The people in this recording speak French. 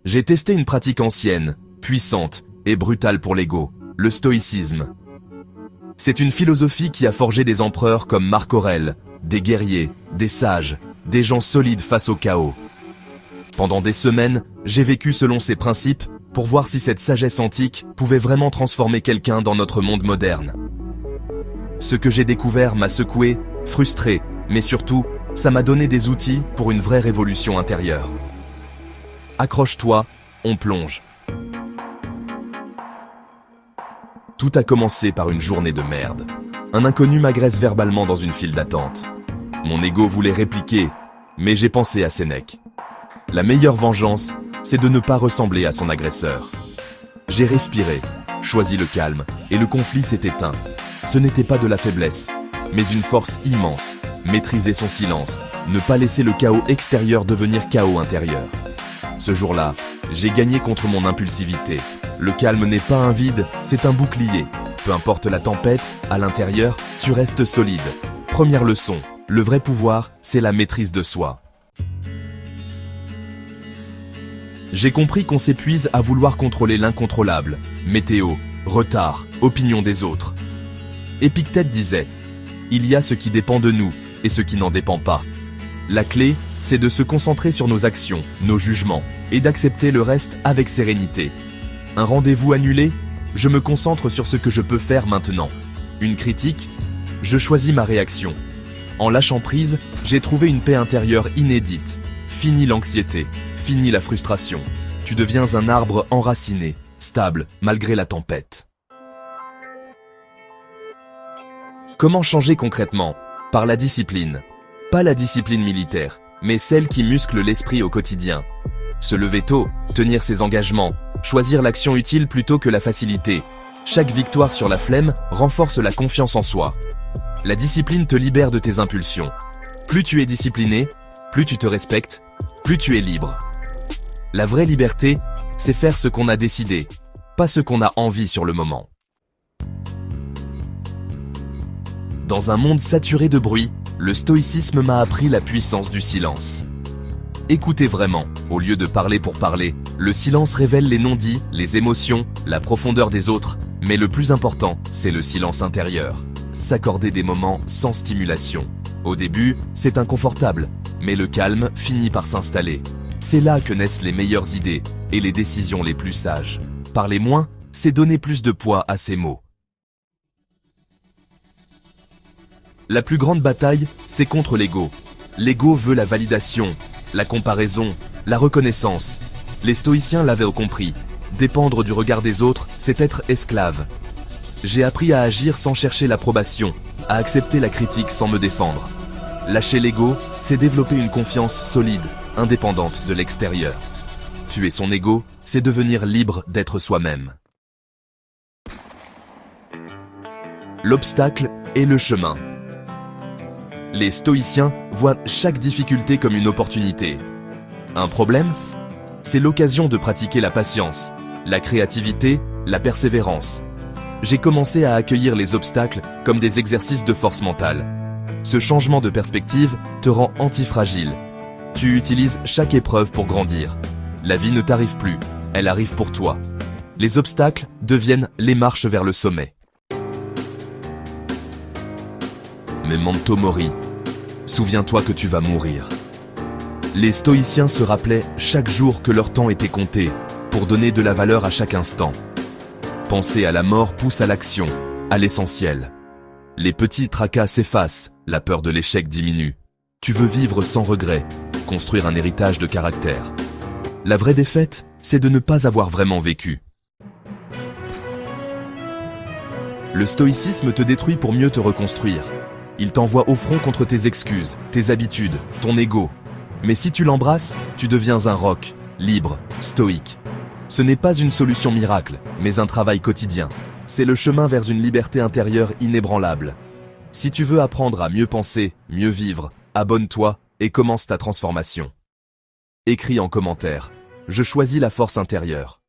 J'ai testé une pratique ancienne, puissante et brutale pour l'ego, le stoïcisme. C'est une philosophie qui a forgé des empereurs comme Marc Aurèle, des guerriers, des sages, des gens solides face au chaos. Pendant des semaines, j'ai vécu selon ces principes pour voir si cette sagesse antique pouvait vraiment transformer quelqu'un dans notre monde moderne. Ce que j'ai découvert m'a secoué, frustré, mais surtout, ça m'a donné des outils pour une vraie révolution intérieure. Accroche-toi, on plonge. Tout a commencé par une journée de merde. Un inconnu m'agresse verbalement dans une file d'attente. Mon ego voulait répliquer, mais j'ai pensé à Sénèque. La meilleure vengeance, c'est de ne pas ressembler à son agresseur. J'ai respiré, choisi le calme, et le conflit s'est éteint. Ce n'était pas de la faiblesse, mais une force immense. Maîtriser son silence, ne pas laisser le chaos extérieur devenir chaos intérieur. Ce jour-là, j'ai gagné contre mon impulsivité. Le calme n'est pas un vide, c'est un bouclier. Peu importe la tempête, à l'intérieur, tu restes solide. Première leçon, le vrai pouvoir, c'est la maîtrise de soi. J'ai compris qu'on s'épuise à vouloir contrôler l'incontrôlable. Météo, retard, opinion des autres. Épictète disait « Il y a ce qui dépend de nous et ce qui n'en dépend pas ». La clé, c'est de se concentrer sur nos actions, nos jugements, et d'accepter le reste avec sérénité. Un rendez-vous annulé, je me concentre sur ce que je peux faire maintenant. Une critique, je choisis ma réaction. En lâchant prise, j'ai trouvé une paix intérieure inédite. Fini l'anxiété, fini la frustration. Tu deviens un arbre enraciné, stable, malgré la tempête. Comment changer concrètement? Par la discipline. Pas la discipline militaire, mais celle qui muscle l'esprit au quotidien. Se lever tôt, tenir ses engagements, choisir l'action utile plutôt que la facilité. Chaque victoire sur la flemme renforce la confiance en soi. La discipline te libère de tes impulsions. Plus tu es discipliné, plus tu te respectes, plus tu es libre. La vraie liberté, c'est faire ce qu'on a décidé, pas ce qu'on a envie sur le moment. Dans un monde saturé de bruit, le stoïcisme m'a appris la puissance du silence. Écoutez vraiment, au lieu de parler pour parler, le silence révèle les non-dits, les émotions, la profondeur des autres, mais le plus important, c'est le silence intérieur. S'accorder des moments sans stimulation. Au début, c'est inconfortable, mais le calme finit par s'installer. C'est là que naissent les meilleures idées et les décisions les plus sages. Parler moins, c'est donner plus de poids à ces mots. La plus grande bataille, c'est contre l'ego. L'ego veut la validation, la comparaison, la reconnaissance. Les stoïciens l'avaient compris. Dépendre du regard des autres, c'est être esclave. J'ai appris à agir sans chercher l'approbation, à accepter la critique sans me défendre. Lâcher l'ego, c'est développer une confiance solide, indépendante de l'extérieur. Tuer son ego, c'est devenir libre d'être soi-même. L'obstacle est le chemin. Les stoïciens voient chaque difficulté comme une opportunité. Un problème? C'est l'occasion de pratiquer la patience, la créativité, la persévérance. J'ai commencé à accueillir les obstacles comme des exercices de force mentale. Ce changement de perspective te rend antifragile. Tu utilises chaque épreuve pour grandir. La vie ne t'arrive plus, elle arrive pour toi. Les obstacles deviennent les marches vers le sommet. Memento mori. Souviens-toi que tu vas mourir. Les stoïciens se rappelaient chaque jour que leur temps était compté, pour donner de la valeur à chaque instant. Penser à la mort pousse à l'action, à l'essentiel. Les petits tracas s'effacent, la peur de l'échec diminue. Tu veux vivre sans regret, construire un héritage de caractère. La vraie défaite, c'est de ne pas avoir vraiment vécu. Le stoïcisme te détruit pour mieux te reconstruire. Il t'envoie au front contre tes excuses, tes habitudes, ton ego. Mais si tu l'embrasses, tu deviens un roc, libre, stoïque. Ce n'est pas une solution miracle, mais un travail quotidien. C'est le chemin vers une liberté intérieure inébranlable. Si tu veux apprendre à mieux penser, mieux vivre, abonne-toi et commence ta transformation. Écris en commentaire. Je choisis la force intérieure.